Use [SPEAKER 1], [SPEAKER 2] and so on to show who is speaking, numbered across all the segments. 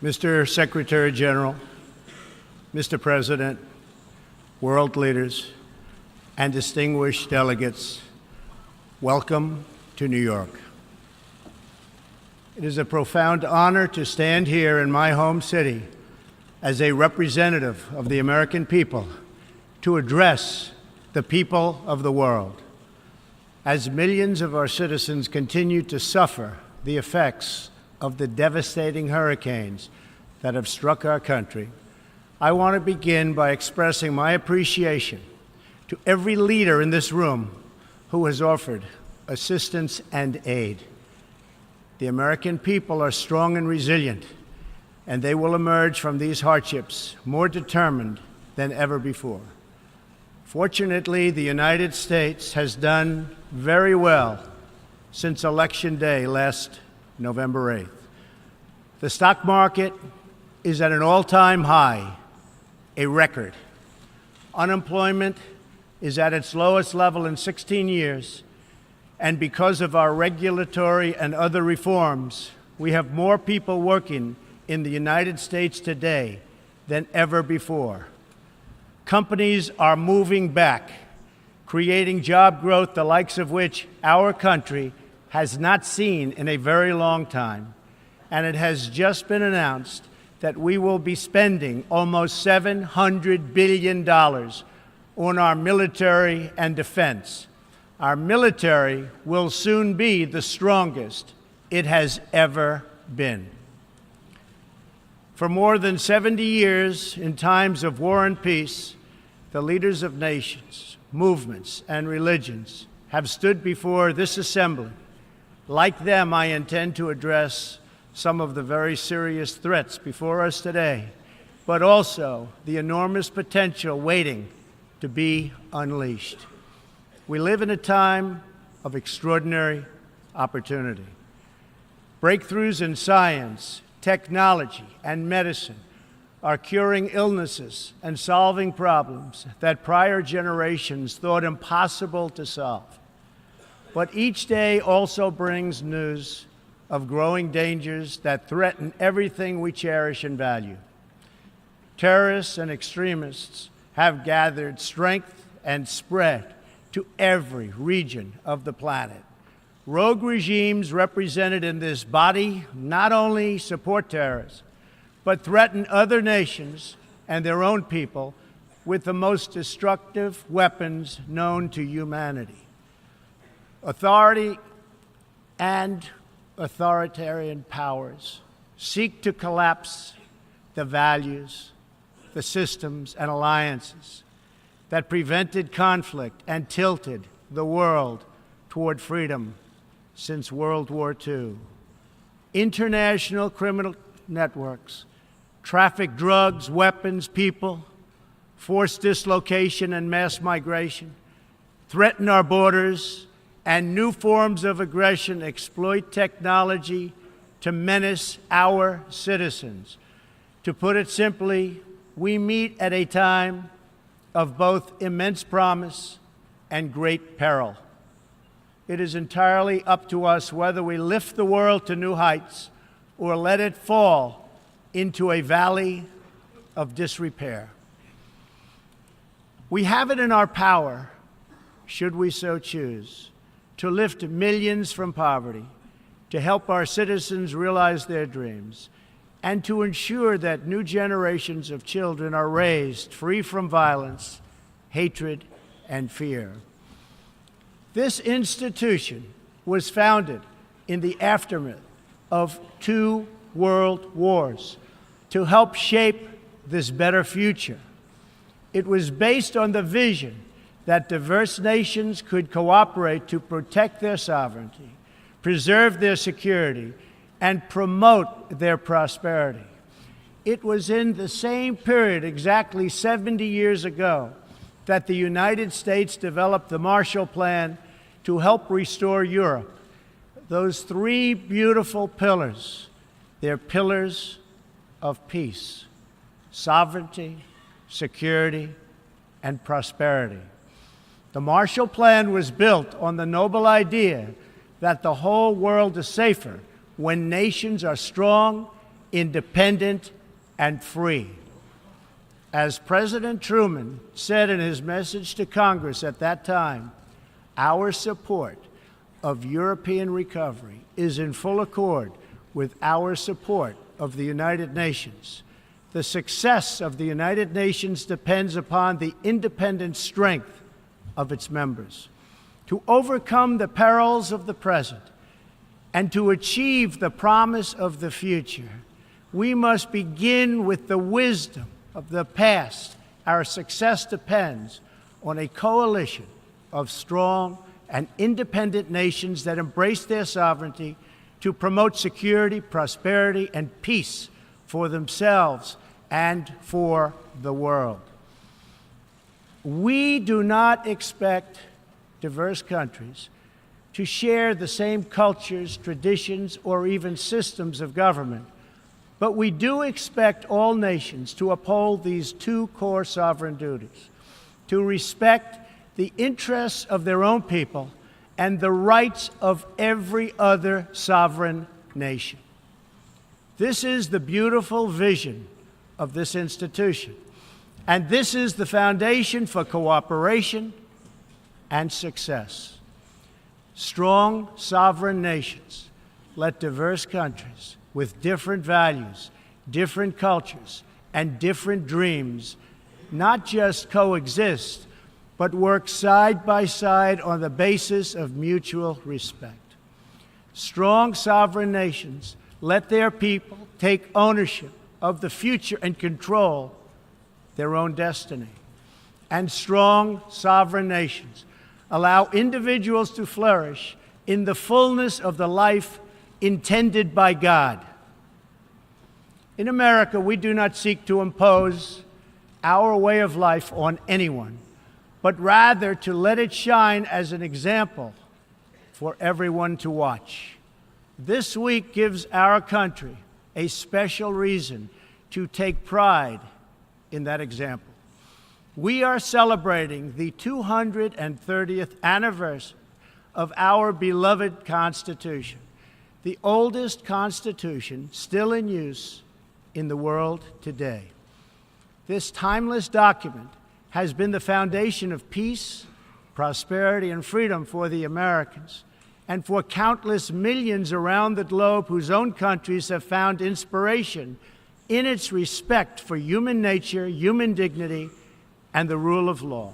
[SPEAKER 1] Mr. Secretary General, Mr. President, world leaders, and distinguished delegates, welcome to New York. It is a profound honor to stand here in my home city as a representative of the American people to address the people of the world. As millions of our citizens continue to suffer the effects of the devastating hurricanes that have struck our country, I want to begin by expressing my appreciation to every leader in this room who has offered assistance and aid. The American people are strong and resilient, and they will emerge from these hardships more determined than ever before. Fortunately, the United States has done very well since Election Day last November 8th. The stock market is at an all-time high, a record. Unemployment is at its lowest level in 16 years, and because of our regulatory and other reforms, we have more people working in the United States today than ever before. Companies are moving back, creating job growth the likes of which our country has not seen in a very long time. And it has just been announced that we will be spending almost $700 billion on our military and defense. Our military will soon be the strongest it has ever been. For more than 70 years, in times of war and peace, the leaders of nations, movements, and religions have stood before this assembly. Like them, I intend to address some of the very serious threats before us today, but also the enormous potential waiting to be unleashed. We live in a time of extraordinary opportunity. Breakthroughs in science, technology, and medicine are curing illnesses and solving problems that prior generations thought impossible to solve. But each day also brings news of growing dangers that threaten everything we cherish and value. Terrorists and extremists have gathered strength and spread to every region of the planet. Rogue regimes represented in this body not only support terrorists, but threaten other nations and their own people with the most destructive weapons known to humanity. Authority and authoritarian powers seek to collapse the values, the systems, and alliances that prevented conflict and tilted the world toward freedom since World War II. International criminal networks traffic drugs, weapons, people, force dislocation and mass migration, threaten our borders, and new forms of aggression exploit technology to menace our citizens. To put it simply, we meet at a time of both immense promise and great peril. It is entirely up to us whether we lift the world to new heights or let it fall into a valley of disrepair. We have it in our power, should we so choose, to lift millions from poverty, to help our citizens realize their dreams, and to ensure that new generations of children are raised free from violence, hatred, and fear. This institution was founded in the aftermath of 2 world wars to help shape this better future. It was based on the vision that diverse nations could cooperate to protect their sovereignty, preserve their security, and promote their prosperity. It was in the same period, exactly 70 years ago, that the United States developed the Marshall Plan to help restore Europe. Those 3 beautiful pillars, they're pillars of peace, sovereignty, security, and prosperity. The Marshall Plan was built on the noble idea that the whole world is safer when nations are strong independent, and free. As President Truman said in his message to Congress at that time, our support of European recovery is in full accord with our support of the United Nations. The success of the United Nations depends upon the independent strength of its members. To overcome the perils of the present and to achieve the promise of the future, we must begin with the wisdom of the past. Our success depends on a coalition of strong and independent nations that embrace their sovereignty to promote security, prosperity, and peace for themselves and for the world. We do not expect diverse countries to share the same cultures, traditions, or even systems of government, but we do expect all nations to uphold these two core sovereign duties: to respect the interests of their own people and the rights of every other sovereign nation. This is the beautiful vision of this institution, and this is the foundation for cooperation and success. Strong sovereign nations let diverse countries with different values, different cultures, and different dreams not just coexist, but work side by side on the basis of mutual respect. Strong sovereign nations let their people take ownership of the future and control their own destiny. And strong sovereign nations allow individuals to flourish in the fullness of the life intended by God. In America, we do not seek to impose our way of life on anyone, but rather to let it shine as an example for everyone to watch. This week gives our country a special reason to take pride in that example. We are celebrating the 230th anniversary of our beloved Constitution, the oldest Constitution still in use in the world today. This timeless document has been the foundation of peace, prosperity, and freedom for the Americans and for countless millions around the globe whose own countries have found inspiration in its respect for human nature, human dignity, and the rule of law.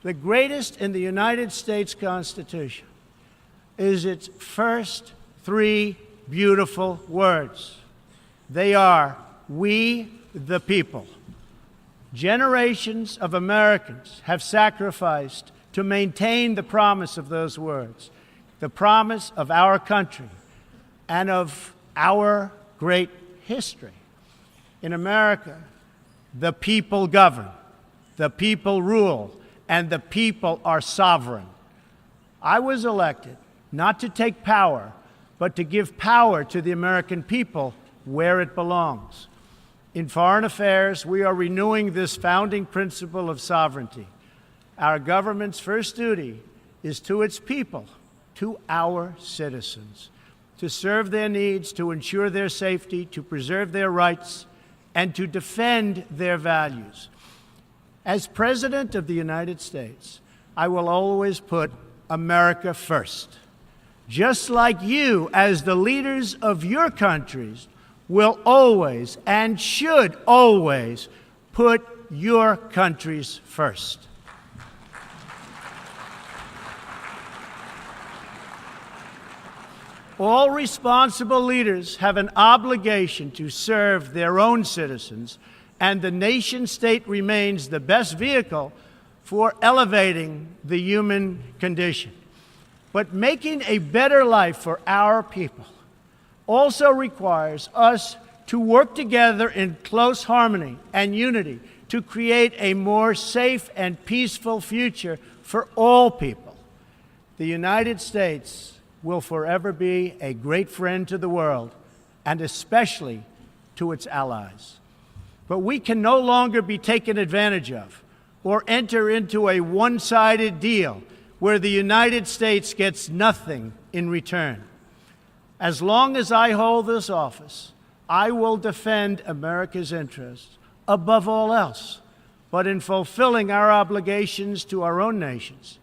[SPEAKER 1] The greatest in the United States Constitution is its first three beautiful words. They are, "We the people." Generations of Americans have sacrificed to maintain the promise of those words, the promise of our country and of our great history. In America, the people govern, the people rule, and the people are sovereign. I was elected not to take power, but to give power to the American people where it belongs. In foreign affairs, we are renewing this founding principle of sovereignty. Our government's first duty is to its people, to our citizens, to serve their needs, to ensure their safety, to preserve their rights, and to defend their values. As President of the United States, I will always put America first, just like you, as the leaders of your countries, will always and should always put your countries first. All responsible leaders have an obligation to serve their own citizens, and the nation-state remains the best vehicle for elevating the human condition. But making a better life for our people also requires us to work together in close harmony and unity to create a more safe and peaceful future for all people. The United States will forever be a great friend to the world, and especially to its allies. But we can no longer be taken advantage of or enter into a one-sided deal where the United States gets nothing in return. As long as I hold this office, I will defend America's interests above all else, but in fulfilling our obligations to our own nations,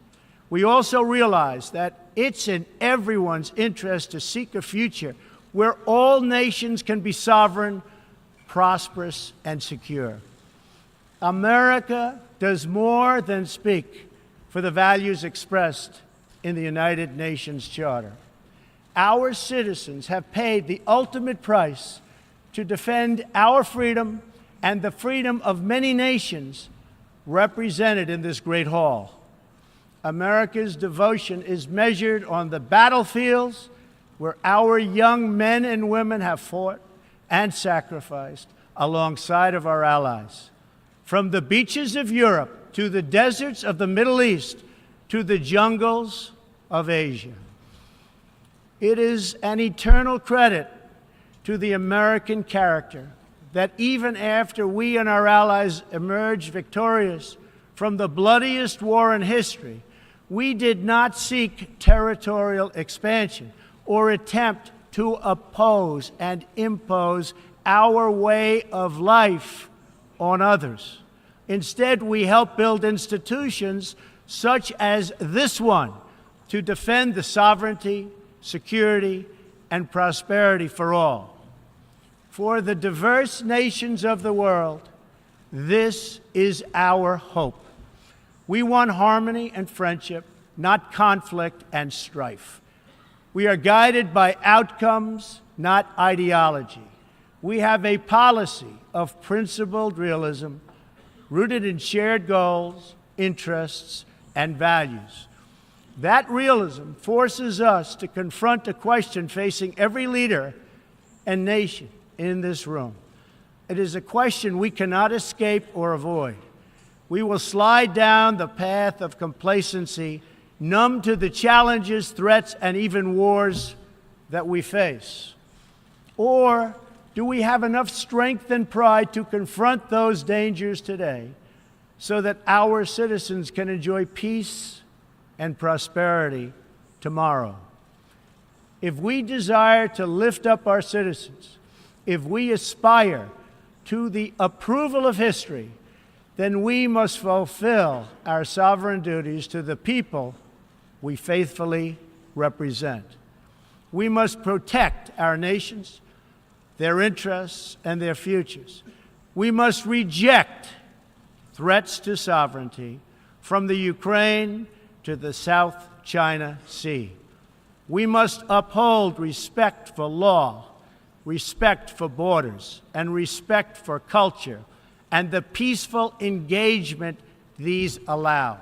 [SPEAKER 1] we also realize that it's in everyone's interest to seek a future where all nations can be sovereign, prosperous, and secure. America does more than speak for the values expressed in the United Nations Charter. Our citizens have paid the ultimate price to defend our freedom and the freedom of many nations represented in this great hall. America's devotion is measured on the battlefields where our young men and women have fought and sacrificed alongside of our allies. From the beaches of Europe to the deserts of the Middle East to the jungles of Asia. It is an eternal credit to the American character that even after we and our allies emerged victorious from the bloodiest war in history, we did not seek territorial expansion or attempt to oppose and impose our way of life on others. Instead, we helped build institutions such as this one to defend the sovereignty, security, and prosperity for all. For the diverse nations of the world, this is our hope. We want harmony and friendship, not conflict and strife. We are guided by outcomes, not ideology. We have a policy of principled realism rooted in shared goals, interests, and values. That realism forces us to confront a question facing every leader and nation in this room. It is a question we cannot escape or avoid. We will slide down the path of complacency, numb to the challenges, threats, and even wars that we face. Or do we have enough strength and pride to confront those dangers today so that our citizens can enjoy peace and prosperity tomorrow? If we desire to lift up our citizens, if we aspire to the approval of history, then we must fulfill our sovereign duties to the people we faithfully represent. We must protect our nations, their interests, and their futures. We must reject threats to sovereignty from the Ukraine to the South China Sea. We must uphold respect for law, respect for borders, and respect for culture, and the peaceful engagement these allow.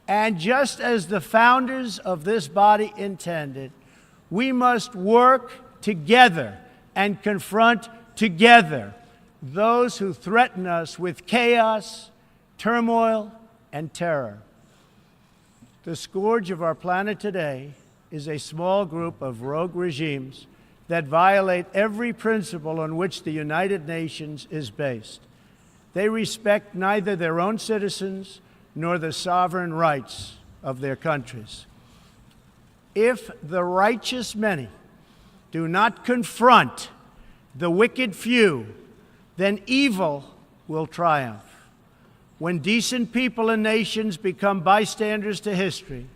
[SPEAKER 1] And just as the founders of this body intended, we must work together and confront together those who threaten us with chaos, turmoil, and terror. The scourge of our planet today is a small group of rogue regimes that violate every principle on which the United Nations is based. They respect neither their own citizens nor the sovereign rights of their countries. If the righteous many do not confront the wicked few, then evil will triumph. When decent people and nations become bystanders to history,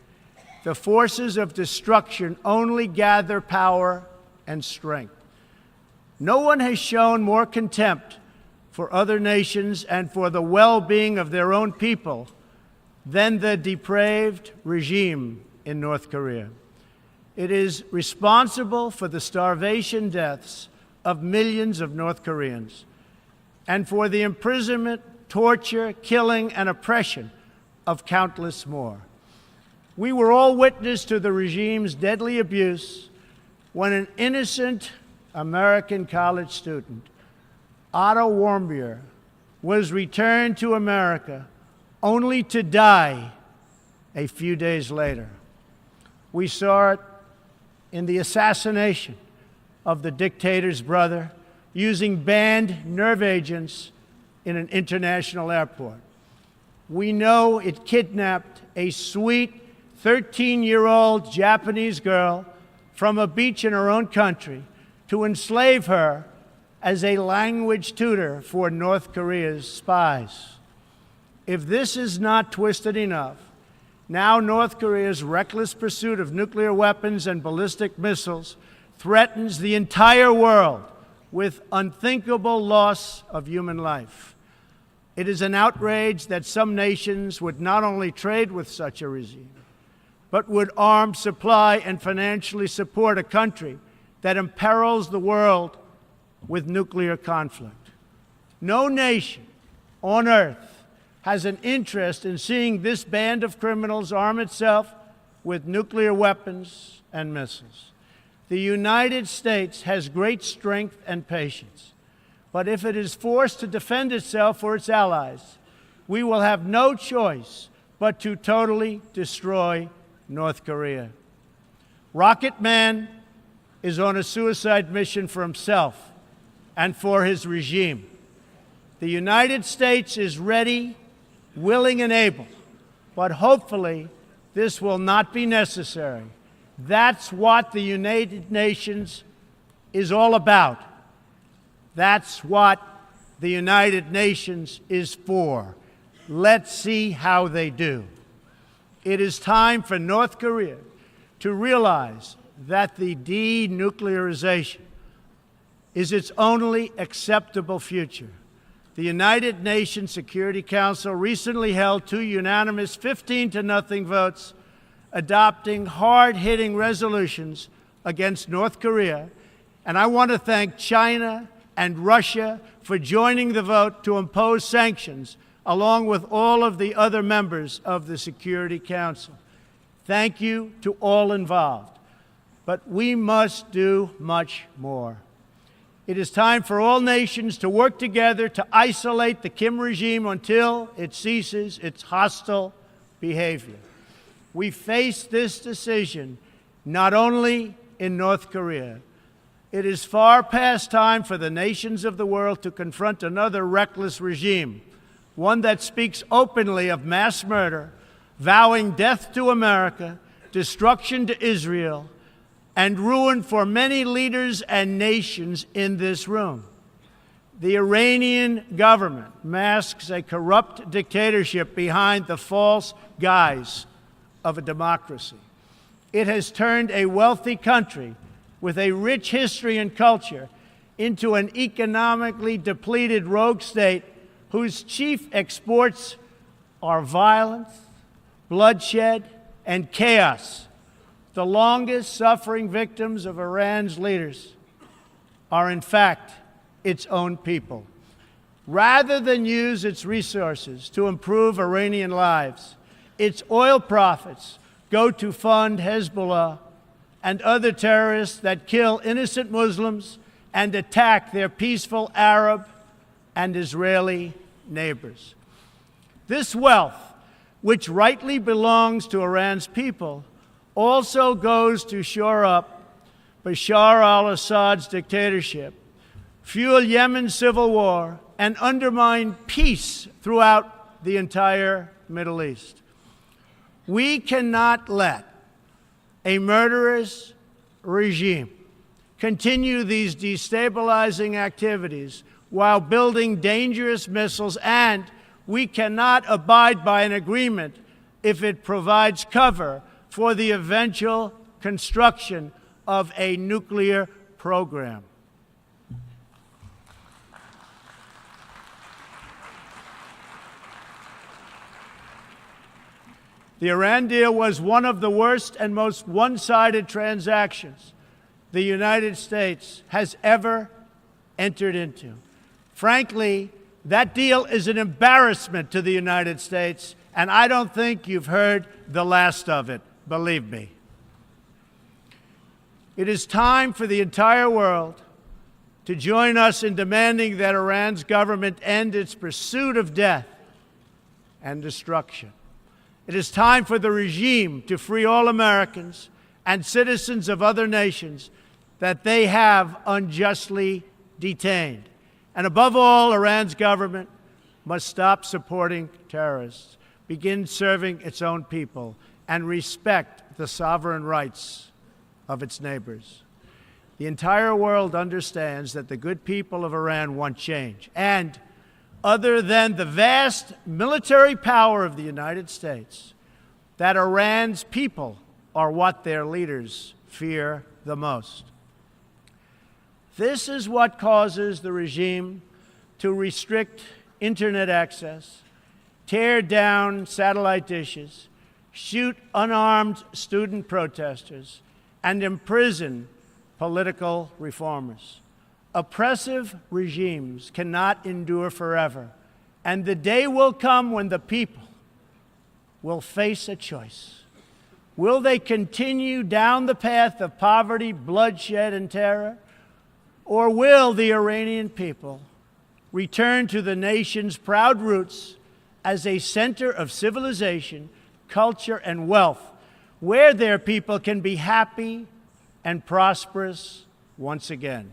[SPEAKER 1] the forces of destruction only gather power and strength. No one has shown more contempt for other nations and for the well-being of their own people than the depraved regime in North Korea. It is responsible for the starvation deaths of millions of North Koreans and for the imprisonment, torture, killing, and oppression of countless more. We were all witness to the regime's deadly abuse when an innocent American college student, Otto Warmbier, was returned to America only to die a few days later. We saw it in the assassination of the dictator's brother using banned nerve agents in an international airport. We know it kidnapped a sweet 13-year-old Japanese girl from a beach in her own country to enslave her as a language tutor for North Korea's spies. If this is not twisted enough, now North Korea's reckless pursuit of nuclear weapons and ballistic missiles threatens the entire world with unthinkable loss of human life. It is an outrage that some nations would not only trade with such a regime, but would arm, supply, and financially support a country that imperils the world with nuclear conflict. No nation on earth has an interest in seeing this band of criminals arm itself with nuclear weapons and missiles. The United States has great strength and patience, but if it is forced to defend itself or its allies, we will have no choice but to totally destroy North Korea. Rocket Man is on a suicide mission for himself and for his regime. The United States is ready, willing, and able, but hopefully this will not be necessary. That's what the United Nations is all about. That's what the United Nations is for. Let's see how they do. It is time for North Korea to realize that the denuclearization is its only acceptable future. The United Nations Security Council recently held 2 unanimous 15-0 votes adopting hard-hitting resolutions against North Korea, and I want to thank China and Russia for joining the vote to impose sanctions, along with all of the other members of the Security Council. Thank you to all involved. But we must do much more. It is time for all nations to work together to isolate the Kim regime until it ceases its hostile behavior. We face this decision not only in North Korea. It is far past time for the nations of the world to confront another reckless regime, one that speaks openly of mass murder, vowing death to America, destruction to Israel, and ruin for many leaders and nations in this room. The Iranian government masks a corrupt dictatorship behind the false guise of a democracy. It has turned a wealthy country with a rich history and culture into an economically depleted rogue state whose chief exports are violence, bloodshed, and chaos. The longest suffering victims of Iran's leaders are, in fact, its own people. Rather than use its resources to improve Iranian lives, its oil profits go to fund Hezbollah and other terrorists that kill innocent Muslims and attack their peaceful Arab and Israeli neighbors. This wealth, which rightly belongs to Iran's people, also goes to shore up Bashar al-Assad's dictatorship, fuel Yemen's civil war, and undermine peace throughout the entire Middle East. We cannot let a murderous regime continue these destabilizing activities while building dangerous missiles, and we cannot abide by an agreement if it provides cover for the eventual construction of a nuclear program. The Iran deal was one of the worst and most one-sided transactions the United States has ever entered into. Frankly, that deal is an embarrassment to the United States, and I don't think you've heard the last of it, believe me. It is time for the entire world to join us in demanding that Iran's government end its pursuit of death and destruction. It is time for the regime to free all Americans and citizens of other nations that they have unjustly detained. And above all, Iran's government must stop supporting terrorists, begin serving its own people, and respect the sovereign rights of its neighbors. The entire world understands that the good people of Iran want change. And other than the vast military power of the United States, that Iran's people are what their leaders fear the most. This is what causes the regime to restrict internet access, tear down satellite dishes, shoot unarmed student protesters, and imprison political reformers. Oppressive regimes cannot endure forever, and the day will come when the people will face a choice. Will they continue down the path of poverty, bloodshed, and terror? Or will the Iranian people return to the nation's proud roots as a center of civilization, culture, and wealth, where their people can be happy and prosperous once again?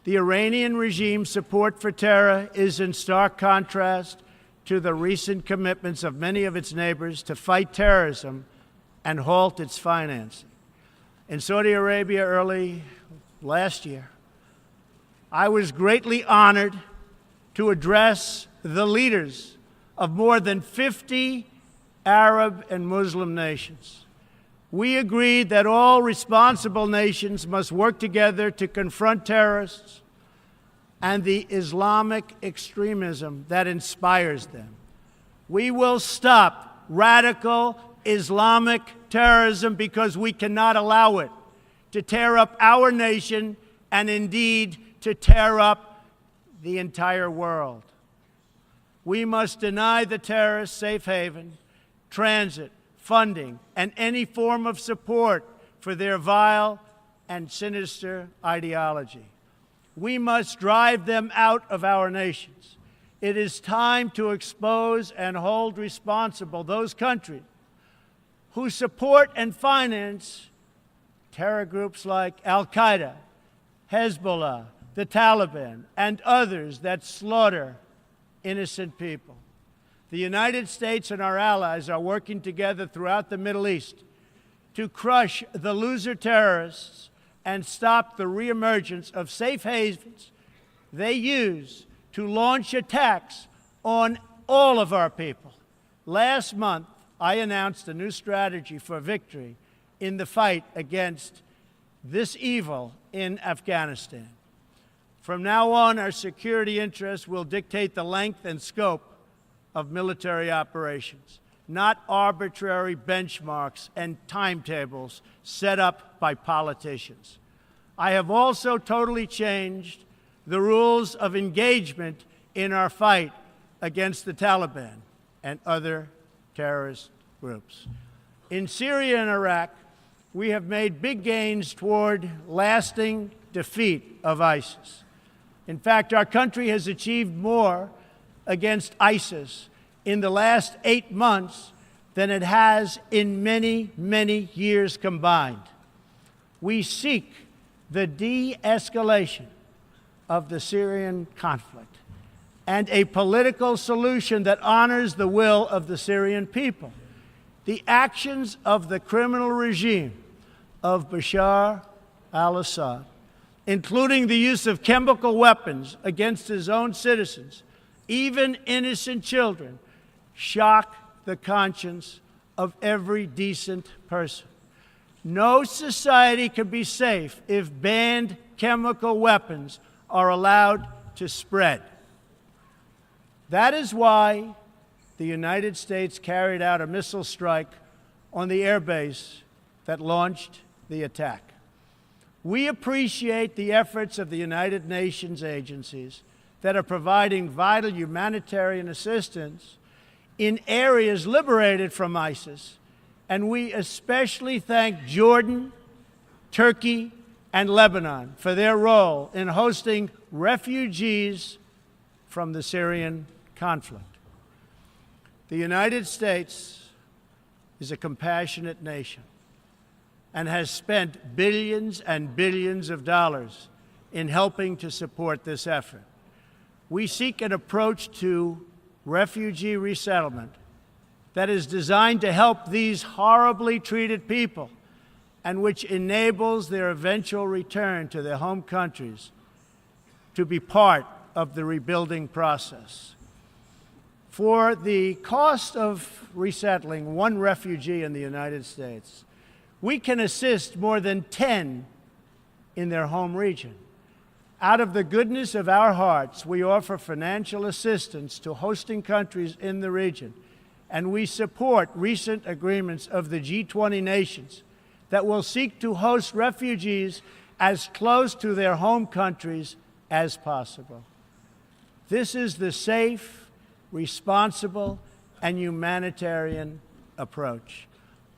[SPEAKER 1] The Iranian regime's support for terror is in stark contrast to the recent commitments of many of its neighbors to fight terrorism and halt its financing. In Saudi Arabia early last year, I was greatly honored to address the leaders of more than 50 Arab and Muslim nations. We agreed that all responsible nations must work together to confront terrorists and the Islamic extremism that inspires them. We will stop radical Islamic terrorism because we cannot allow it to tear up our nation and indeed to tear up the entire world. We must deny the terrorists safe haven, transit, funding, and any form of support for their vile and sinister ideology. We must drive them out of our nations. It is time to expose and hold responsible those countries who support and finance terror groups like Al-Qaeda, Hezbollah, the Taliban, and others that slaughter innocent people. The United States and our allies are working together throughout the Middle East to crush the loser terrorists and stop the reemergence of safe havens they use to launch attacks on all of our people. Last month, I announced a new strategy for victory in the fight against this evil in Afghanistan. From now on, our security interests will dictate the length and scope of military operations, not arbitrary benchmarks and timetables set up by politicians. I have also totally changed the rules of engagement in our fight against the Taliban and other terrorist groups. In Syria and Iraq, we have made big gains toward lasting defeat of ISIS. In fact, our country has achieved more against ISIS in the last 8 months than it has in many, many years combined. We seek the de-escalation of the Syrian conflict and a political solution that honors the will of the Syrian people. The actions of the criminal regime of Bashar al-Assad, including the use of chemical weapons against his own citizens, even innocent children, shock the conscience of every decent person. No society can be safe if banned chemical weapons are allowed to spread. That is why the United States carried out a missile strike on the airbase that launched the attack. We appreciate the efforts of the United Nations agencies that are providing vital humanitarian assistance in areas liberated from ISIS, and we especially thank Jordan, Turkey, and Lebanon for their role in hosting refugees from the Syrian conflict. The United States is a compassionate nation and has spent billions and billions of dollars in helping to support this effort. We seek an approach to refugee resettlement that is designed to help these horribly treated people and which enables their eventual return to their home countries to be part of the rebuilding process. For the cost of resettling one refugee in the United States, we can assist more than 10 in their home region. Out of the goodness of our hearts, we offer financial assistance to hosting countries in the region, and we support recent agreements of the G20 nations that will seek to host refugees as close to their home countries as possible. This is the safe, responsible, and humanitarian approach.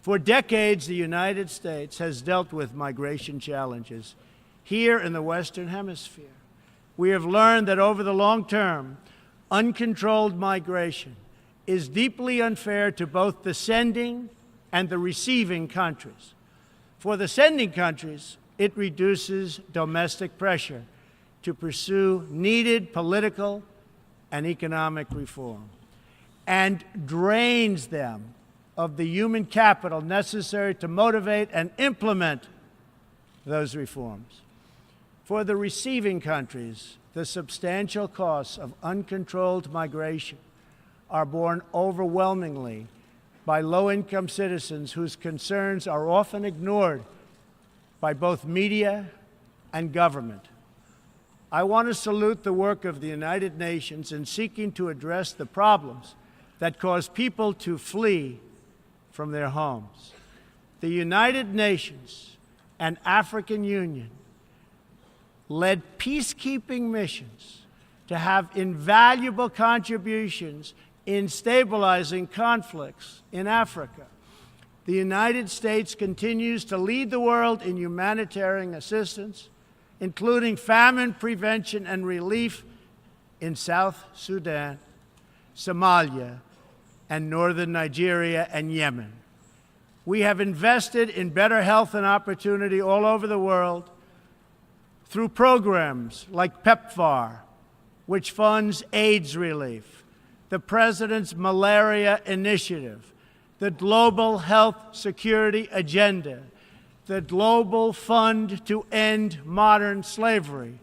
[SPEAKER 1] For decades, the United States has dealt with migration challenges here in the Western Hemisphere. We have learned that over the long term, uncontrolled migration is deeply unfair to both the sending and the receiving countries. For the sending countries, it reduces domestic pressure to pursue needed political and economic reform, and drains them of the human capital necessary to motivate and implement those reforms. For the receiving countries, the substantial costs of uncontrolled migration are borne overwhelmingly by low-income citizens whose concerns are often ignored by both media and government. I want to salute the work of the United Nations in seeking to address the problems that cause people to flee from their homes. The United Nations and African Union led peacekeeping missions to have invaluable contributions in stabilizing conflicts in Africa. The United States continues to lead the world in humanitarian assistance, including famine prevention and relief in South Sudan, Somalia, and northern Nigeria and Yemen. We have invested in better health and opportunity all over the world through programs like PEPFAR, which funds AIDS relief, the President's Malaria Initiative, the Global Health Security Agenda, the Global Fund to End Modern Slavery,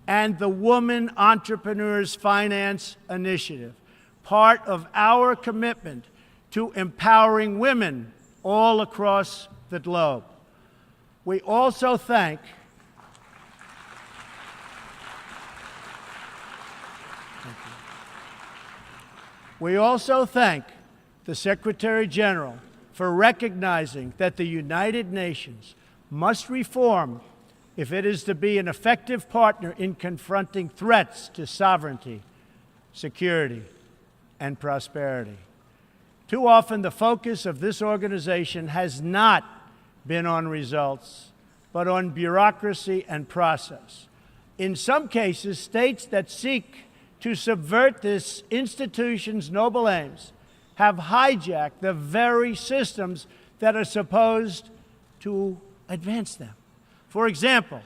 [SPEAKER 1] and the Woman Entrepreneurs Finance Initiative, part of our commitment to empowering women all across the globe. We also thank the Secretary General for recognizing that the United Nations must reform if it is to be an effective partner in confronting threats to sovereignty, security, and prosperity. Too often, the focus of this organization has not been on results, but on bureaucracy and process. In some cases, states that seek to subvert this institution's noble aims have hijacked the very systems that are supposed to advance them. For example,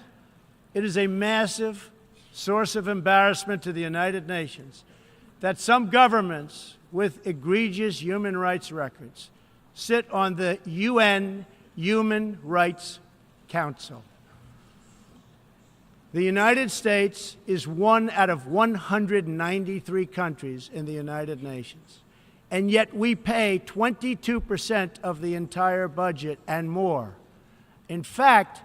[SPEAKER 1] it is a massive source of embarrassment to the United Nations that some governments with egregious human rights records sit on the UN Human Rights Council. The United States is one out of 193 countries in the United Nations, and yet we pay 22% of the entire budget and more. In fact,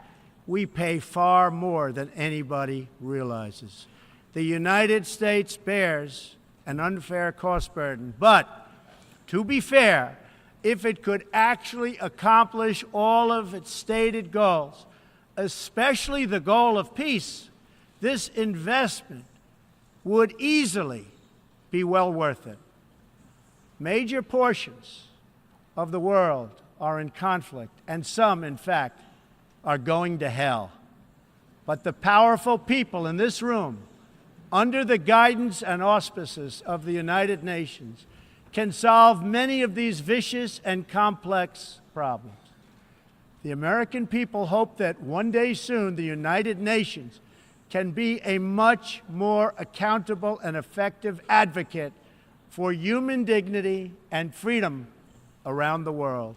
[SPEAKER 1] we pay far more than anybody realizes. The United States bears an unfair cost burden, but to be fair, if it could actually accomplish all of its stated goals, especially the goal of peace, this investment would easily be well worth it. Major portions of the world are in conflict, and some, in fact, are going to hell. But the powerful people in this room, under the guidance and auspices of the United Nations, can solve many of these vicious and complex problems. The American people hope that one day soon the United Nations can be a much more accountable and effective advocate for human dignity and freedom around the world.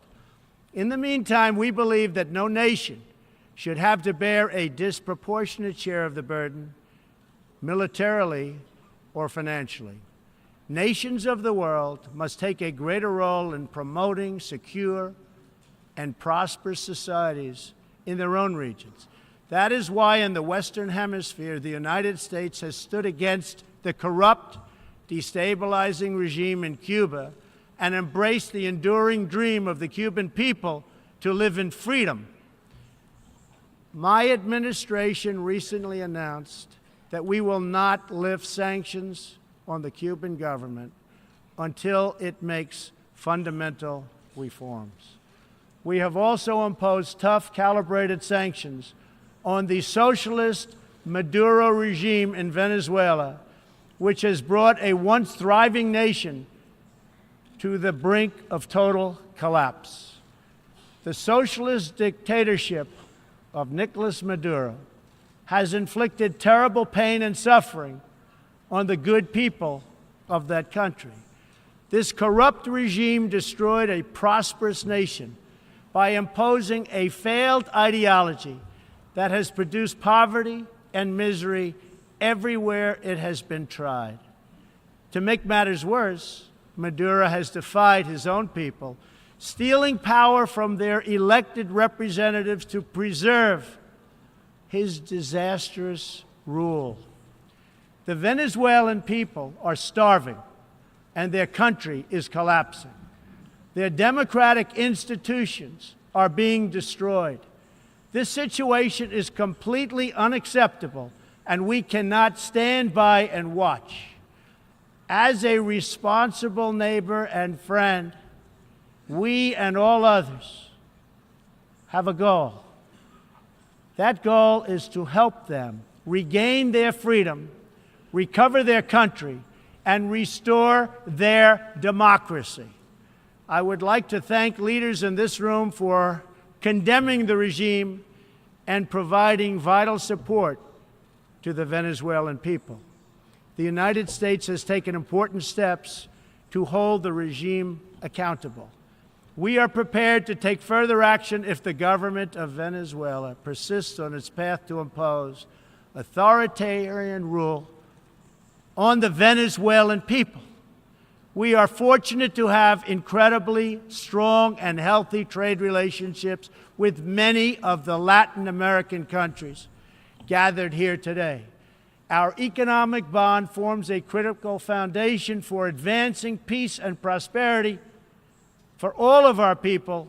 [SPEAKER 1] In the meantime, we believe that no nation should have to bear a disproportionate share of the burden, militarily or financially. Nations of the world must take a greater role in promoting secure and prosperous societies in their own regions. That is why in the Western Hemisphere, the United States has stood against the corrupt, destabilizing regime in Cuba and embraced the enduring dream of the Cuban people to live in freedom. My administration recently announced that we will not lift sanctions on the Cuban government until it makes fundamental reforms. We have also imposed tough, calibrated sanctions on the socialist Maduro regime in Venezuela, which has brought a once thriving nation to the brink of total collapse. The socialist dictatorship of Nicolas Maduro has inflicted terrible pain and suffering on the good people of that country. This corrupt regime destroyed a prosperous nation by imposing a failed ideology that has produced poverty and misery everywhere it has been tried. To make matters worse, Maduro has defied his own people, stealing power from their elected representatives to preserve his disastrous rule. The Venezuelan people are starving, and their country is collapsing. Their democratic institutions are being destroyed. This situation is completely unacceptable, and we cannot stand by and watch. As a responsible neighbor and friend, we and all others have a goal. That goal is to help them regain their freedom, recover their country, and restore their democracy. I would like to thank leaders in this room for condemning the regime and providing vital support to the Venezuelan people. The United States has taken important steps to hold the regime accountable. We are prepared to take further action if the government of Venezuela persists on its path to impose authoritarian rule on the Venezuelan people. We are fortunate to have incredibly strong and healthy trade relationships with many of the Latin American countries gathered here today. Our economic bond forms a critical foundation for advancing peace and prosperity for all of our people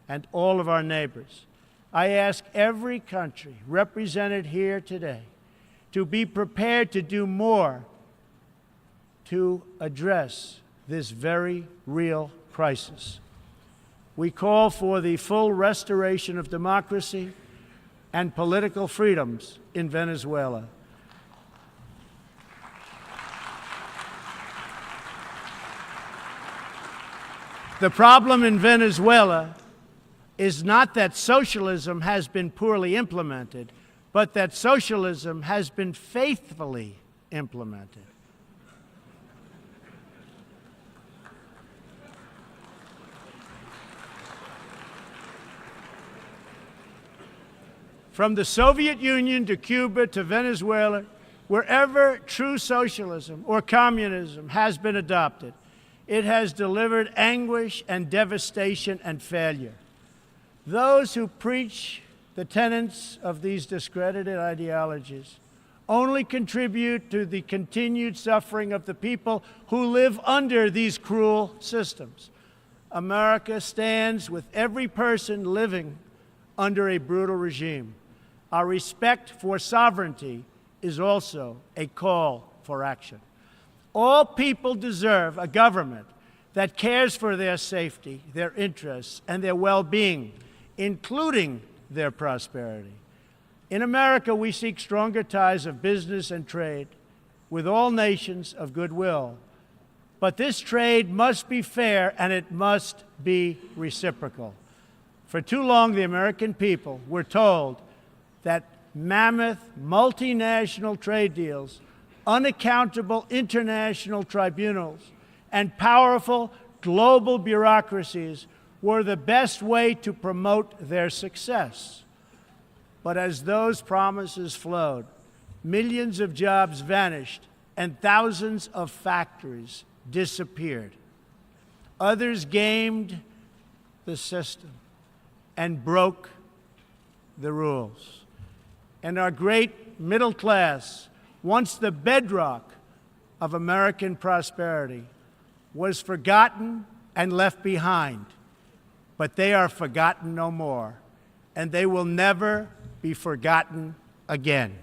[SPEAKER 1] and all of our neighbors. I ask every country represented here today to be prepared to do more to address this very real crisis. We call for the full restoration of democracy and political freedoms in Venezuela. The problem in Venezuela is not that socialism has been poorly implemented, but that socialism has been faithfully implemented. From the Soviet Union to Cuba to Venezuela, wherever true socialism or communism has been adopted, it has delivered anguish and devastation and failure. Those who preach the tenets of these discredited ideologies only contribute to the continued suffering of the people who live under these cruel systems. America stands with every person living under a brutal regime. Our respect for sovereignty is also a call for action. All people deserve a government that cares for their safety, their interests, and their well-being, including their prosperity. In America, we seek stronger ties of business and trade with all nations of goodwill. But this trade must be fair and it must be reciprocal. For too long, the American people were told that mammoth multinational trade deals, unaccountable international tribunals, and powerful global bureaucracies were the best way to promote their success. But as those promises flowed, millions of jobs vanished and thousands of factories disappeared. Others gamed the system and broke the rules. And our great middle class, once the bedrock of American prosperity, was forgotten and left behind. But they are forgotten no more, and they will never be forgotten again.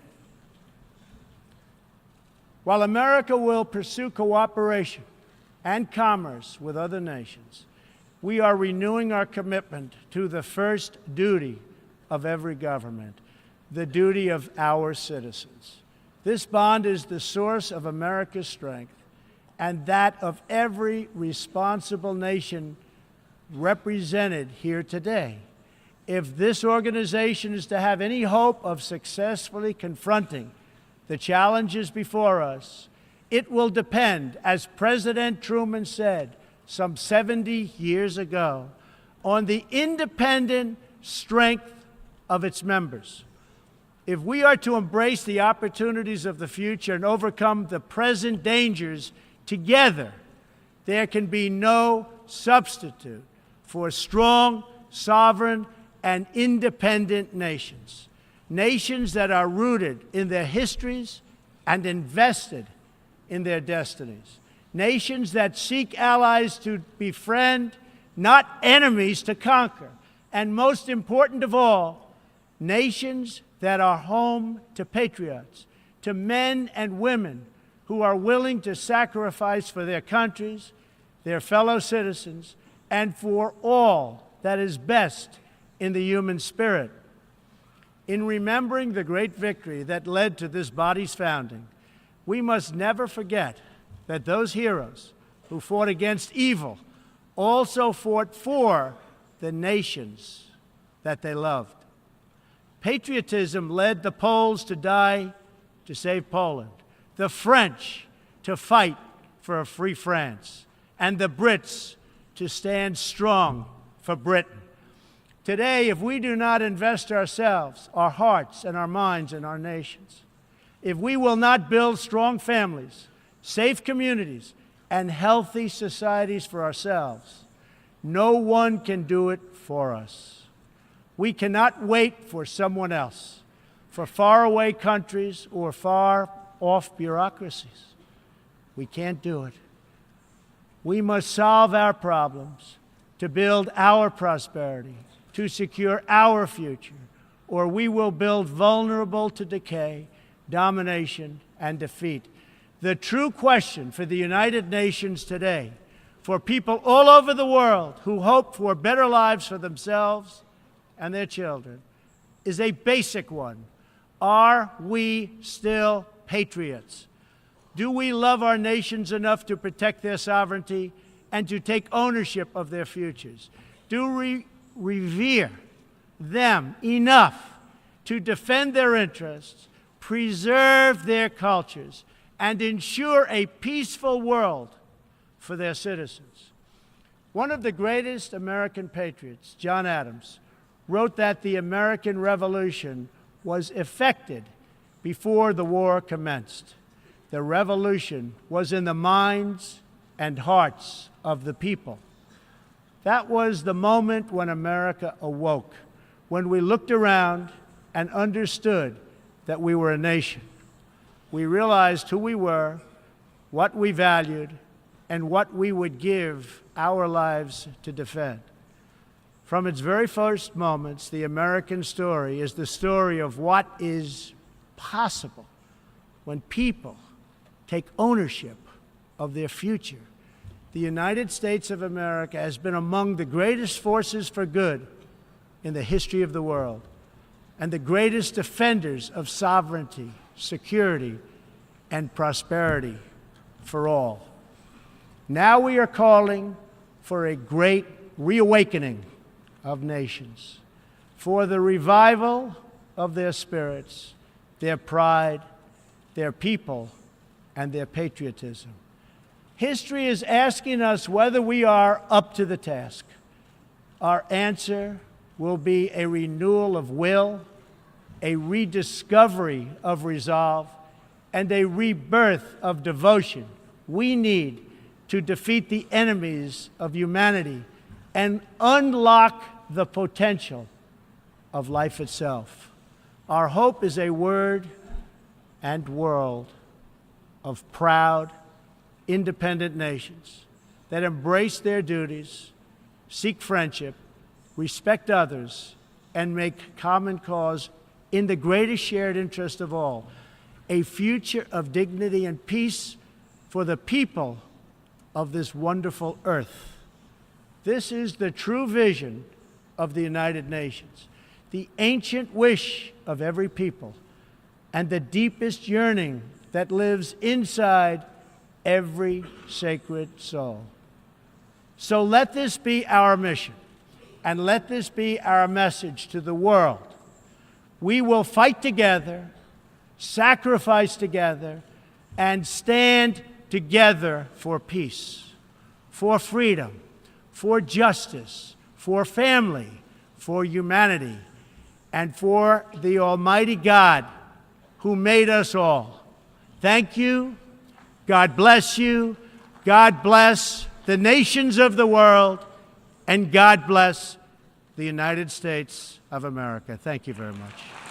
[SPEAKER 1] While America will pursue cooperation and commerce with other nations, we are renewing our commitment to the first duty of every government, the duty of our citizens. This bond is the source of America's strength and that of every responsible nation represented here today. If this organization is to have any hope of successfully confronting the challenges before us, it will depend, as President Truman said some 70 years ago, on the independent strength of its members. If we are to embrace the opportunities of the future and overcome the present dangers together, there can be no substitute for strong, sovereign, and independent nations. Nations that are rooted in their histories and invested in their destinies. Nations that seek allies to befriend, not enemies to conquer. And most important of all, nations that are home to patriots, to men and women who are willing to sacrifice for their countries, their fellow citizens, and for all that is best in the human spirit. In remembering the great victory that led to this body's founding, we must never forget that those heroes who fought against evil also fought for the nations that they loved. Patriotism led the Poles to die to save Poland, the French to fight for a free France, and the Brits to stand strong for Britain. Today, if we do not invest ourselves, our hearts, and our minds in our nations, if we will not build strong families, safe communities, and healthy societies for ourselves, no one can do it for us. We cannot wait for someone else, for faraway countries or far-off bureaucracies. We can't do it. We must solve our problems to build our prosperity, to secure our future, or we will build vulnerable to decay, domination, and defeat. The true question for the United Nations today, for people all over the world who hope for better lives for themselves and their children, is a basic one. Are we still patriots? Do we love our nations enough to protect their sovereignty and to take ownership of their futures? Do we revere them enough to defend their interests, preserve their cultures, and ensure a peaceful world for their citizens? One of the greatest American patriots, John Adams, wrote that the American Revolution was effected before the war commenced. The revolution was in the minds and hearts of the people. That was the moment when America awoke, when we looked around and understood that we were a nation. We realized who we were, what we valued, and what we would give our lives to defend. From its very first moments, the American story is the story of what is possible when people take ownership of their future. The United States of America has been among the greatest forces for good in the history of the world and the greatest defenders of sovereignty, security, and prosperity for all. Now we are calling for a great reawakening of nations, for the revival of their spirits, their pride, their people, and their patriotism. History is asking us whether we are up to the task. Our answer will be a renewal of will, a rediscovery of resolve, and a rebirth of devotion we need to defeat the enemies of humanity and unlock the potential of life itself. Our hope is a word and world of proud, independent nations that embrace their duties, seek friendship, respect others, and make common cause in the greatest shared interest of all, a future of dignity and peace for the people of this wonderful earth. This is the true vision of the United Nations, the ancient wish of every people, and the deepest yearning that lives inside every sacred soul. So let this be our mission, and let this be our message to the world. We will fight together, sacrifice together, and stand together for peace, for freedom, for justice, for family, for humanity, and for the Almighty God who made us all. Thank you. God bless you. God bless the nations of the world, and God bless the United States of America. Thank you very much.